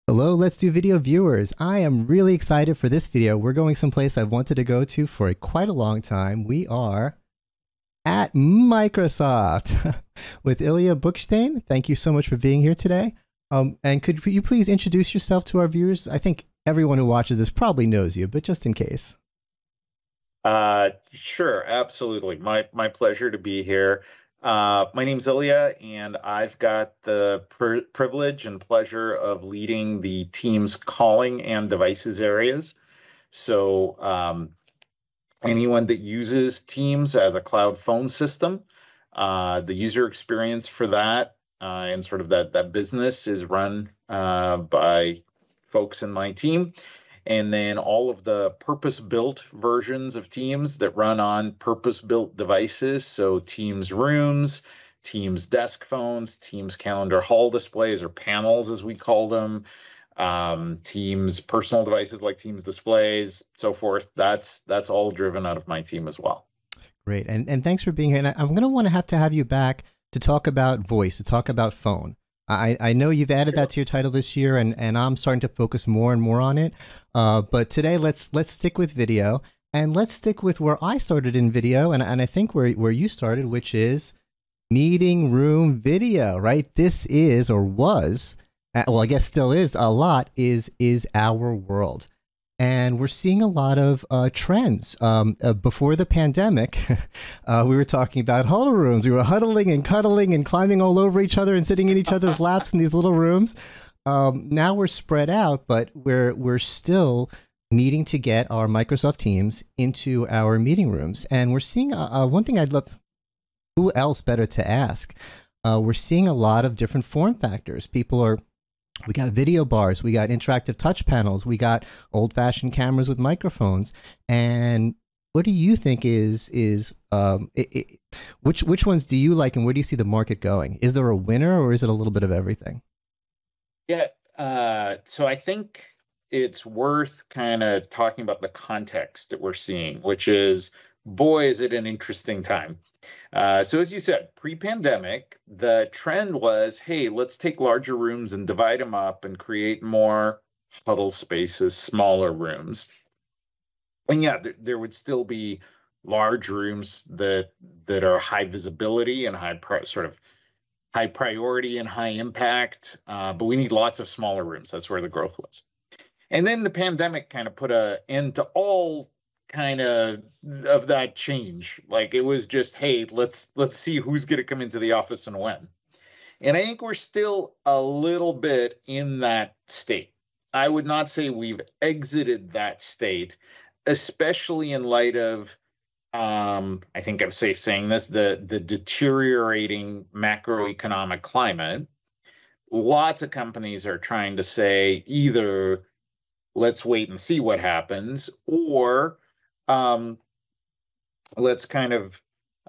Hello, Let's Do Video viewers. I am really excited for this video. We're going someplace I've wanted to go to for quite a long time. We are at Microsoft with Ilya Bukshteyn. Thank you so much for being here today. And could you please introduce yourself to our viewers? I think everyone who watches this probably knows you, but just in case. Sure, absolutely. My pleasure to be here. My name's Ilya, and I've got the privilege and pleasure of leading the team's calling and devices areas. So anyone that uses Teams as a cloud phone system, the user experience for that and sort of that business is run by folks in my team. And then all of the purpose-built versions of Teams that run on purpose-built devices. So Teams Rooms, Teams Desk Phones, Teams Calendar Hall displays or panels as we call them, Teams personal devices like Teams displays, so forth. That's all driven out of my team as well. Great. And thanks for being here. And I'm going to want to have you back to talk about voice, to talk about phone. I know you've added that to your title this year, and I'm starting to focus more and more on it. But today, let's stick with video, and let's stick with where I started in video, and I think where you started, which is meeting room video, right? This is, or was, well, I guess still is a lot, is our world. And we're seeing a lot of trends. Before the pandemic, we were talking about huddle rooms. We were huddling and cuddling and climbing all over each other and sitting in each other's laps in these little rooms. Now we're spread out, but we're still needing to get our Microsoft Teams into our meeting rooms. And we're seeing one thing I'd love, who else better to ask? We're seeing a lot of different form factors. We got video bars, we got interactive touch panels, we got old-fashioned cameras with microphones. And what do you think which ones do you like, and where do you see the market going? Is there a winner, or is it a little bit of everything? Yeah, so I think it's worth kind of talking about the context that we're seeing, which is, boy, is it an interesting time. So as you said, pre-pandemic, the trend was, hey, let's take larger rooms and divide them up and create more huddle spaces, smaller rooms. And yeah, there would still be large rooms that are high visibility and high priority and high impact, but we need lots of smaller rooms. That's where the growth was. And then the pandemic kind of put an end to all kind of that change. Like, it was just, hey, let's see who's going to come into the office and when. And I think we're still a little bit in that state. I would not say we've exited that state, especially in light of, I think I'm safe saying this, the deteriorating macroeconomic climate. Lots of companies are trying to say either let's wait and see what happens, or let's kind of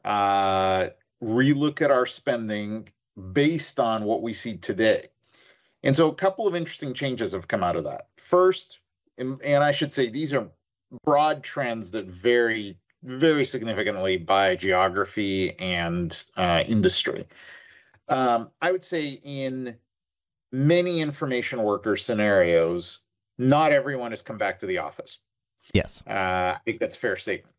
relook at our spending based on what we see today. And so a couple of interesting changes have come out of that. First, and I should say these are broad trends that vary very significantly by geography and industry. I would say in many information worker scenarios, not everyone has come back to the office. Yes. I think that's a fair statement.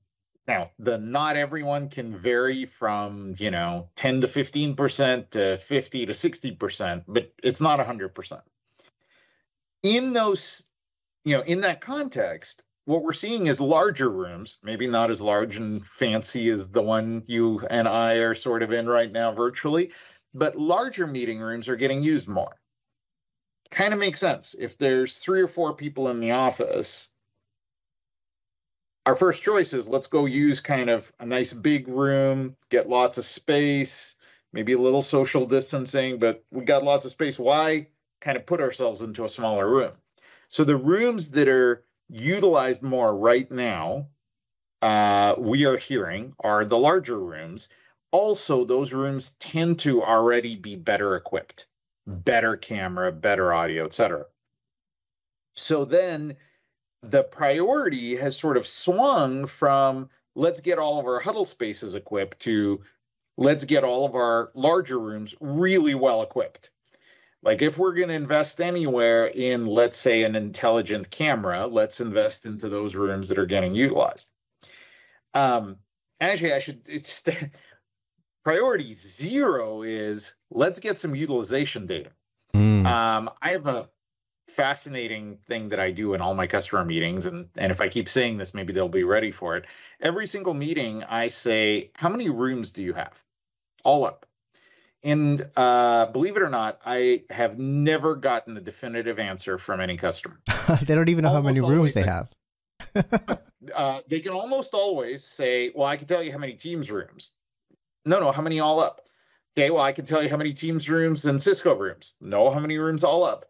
Now, the not everyone can vary from, 10 to 15% to 50 to 60%, but it's not 100%. In those, in that context, what we're seeing is larger rooms, maybe not as large and fancy as the one you and I are sort of in right now virtually, but larger meeting rooms are getting used more. Kind of makes sense. If there's 3 or 4 people in the office, our first choice is let's go use kind of a nice big room, get lots of space, maybe a little social distancing, but we got lots of space. Why kind of put ourselves into a smaller room? So the rooms that are utilized more right now, we are hearing, are the larger rooms. Also, those rooms tend to already be better equipped, better camera, better audio, etc. So then the priority has sort of swung from let's get all of our huddle spaces equipped to let's get all of our larger rooms really well equipped. Like if we're going to invest anywhere in, let's say, an intelligent camera, let's invest into those rooms that are getting utilized. Um, Actually, it's priority zero is let's get some utilization data. Mm. I have a fascinating thing that I do in all my customer meetings, and if I keep saying this, maybe they'll be ready for it. Every single meeting, I say, how many rooms do you have? All up. And believe it or not, I have never gotten a definitive answer from any customer. They don't even know how many Almost rooms always they have. they can almost always say, well, I can tell you how many Teams rooms. No, how many all up? Okay, well, I can tell you how many Teams rooms and Cisco rooms. No, how many rooms all up?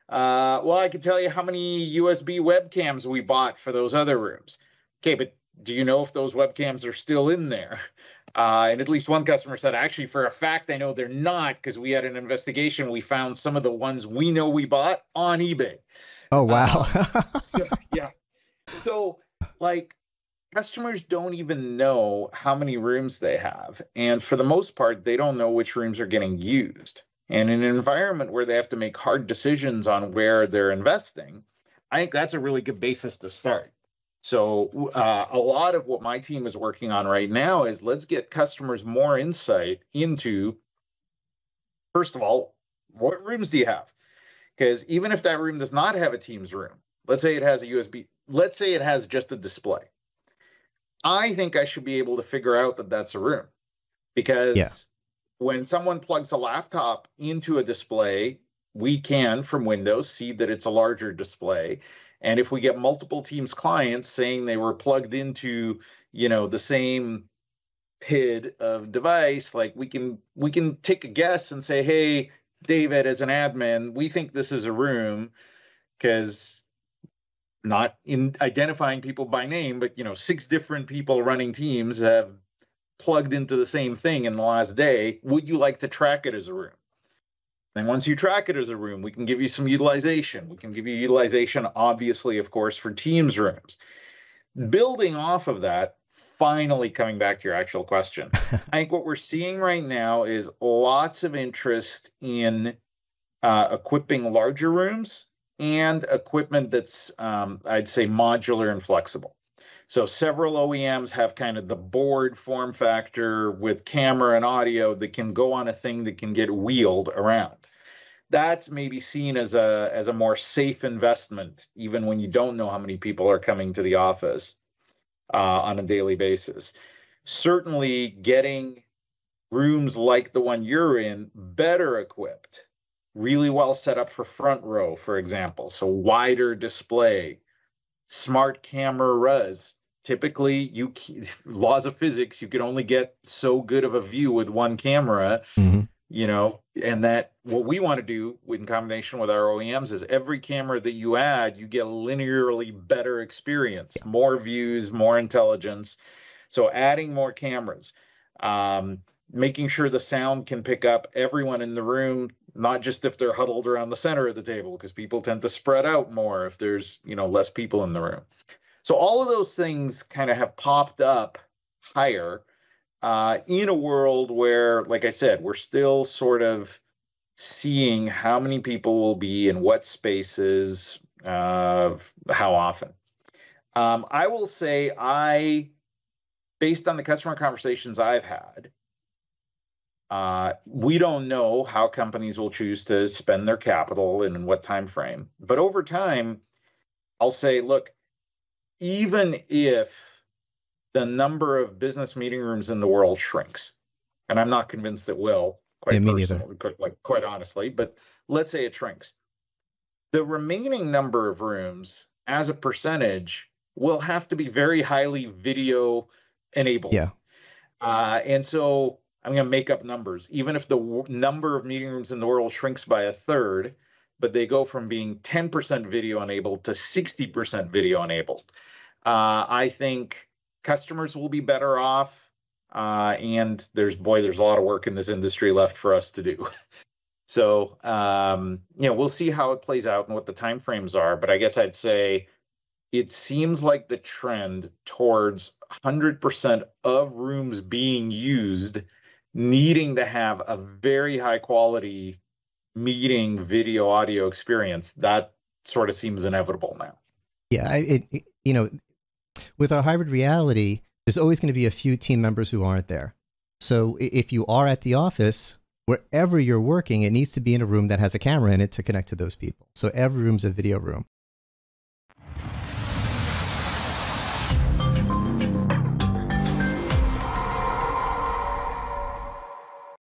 Well, I can tell you how many USB webcams we bought for those other rooms. Okay, but do you know if those webcams are still in there? And at least one customer said, actually, for a fact, I know they're not, because we had an investigation. We found some of the ones we know we bought on eBay. Oh, wow. So, yeah. So, like, customers don't even know how many rooms they have. And for the most part, they don't know which rooms are getting used. And in an environment where they have to make hard decisions on where they're investing, I think that's a really good basis to start. So a lot of what my team is working on right now is let's get customers more insight into, first of all, what rooms do you have? Because even if that room does not have a Teams room, let's say it has a USB, let's say it has just a display. I think I should be able to figure out that that's a room, because when someone plugs a laptop into a display, we can, from Windows, see that it's a larger display. And if we get multiple Teams clients saying they were plugged into, the same PID of device, like we can take a guess and say, hey, David, as an admin, we think this is a room, because not in identifying people by name, but 6 different people running Teams have plugged into the same thing in the last day. Would you like to track it as a room? And once you track it as a room, we can give you some utilization. We can give you utilization, obviously, of course, for Teams rooms. Building off of that, finally coming back to your actual question, I think what we're seeing right now is lots of interest in equipping larger rooms and equipment that's, I'd say, modular and flexible. So several OEMs have kind of the board form factor with camera and audio that can go on a thing that can get wheeled around. That's maybe seen as a more safe investment, even when you don't know how many people are coming to the office on a daily basis. Certainly getting rooms like the one you're in better equipped, really well set up for front row, for example. So wider display, smart camera res. Typically, laws of physics, you can only get so good of a view with one camera, and that what we want to do in combination with our OEMs is every camera that you add, you get a linearly better experience, more views, more intelligence. So adding more cameras, making sure the sound can pick up everyone in the room, not just if they're huddled around the center of the table, because people tend to spread out more if there's, less people in the room. So all of those things kind of have popped up higher in a world where, like I said, we're still sort of seeing how many people will be in what spaces, how often. I will say based on the customer conversations I've had, we don't know how companies will choose to spend their capital and in what time frame. But over time, I'll say, look, even if the number of business meeting rooms in the world shrinks, and I'm not convinced it will, quite honestly, but let's say it shrinks, the remaining number of rooms as a percentage will have to be very highly video enabled. Yeah. And so I'm going to make up numbers. Even if the number of meeting rooms in the world shrinks by a third, but they go from being 10% video enabled to 60% video enabled, I think customers will be better off. And there's a lot of work in this industry left for us to do. So, we'll see how it plays out and what the timeframes are. But I guess I'd say it seems like the trend towards 100% of rooms being used needing to have a very high quality meeting video audio experience, that sort of seems inevitable now. Yeah, you know, with our hybrid reality, there's always going to be a few team members who aren't there. So if you are at the office, wherever you're working, it needs to be in a room that has a camera in it to connect to those people. So every room's a video room.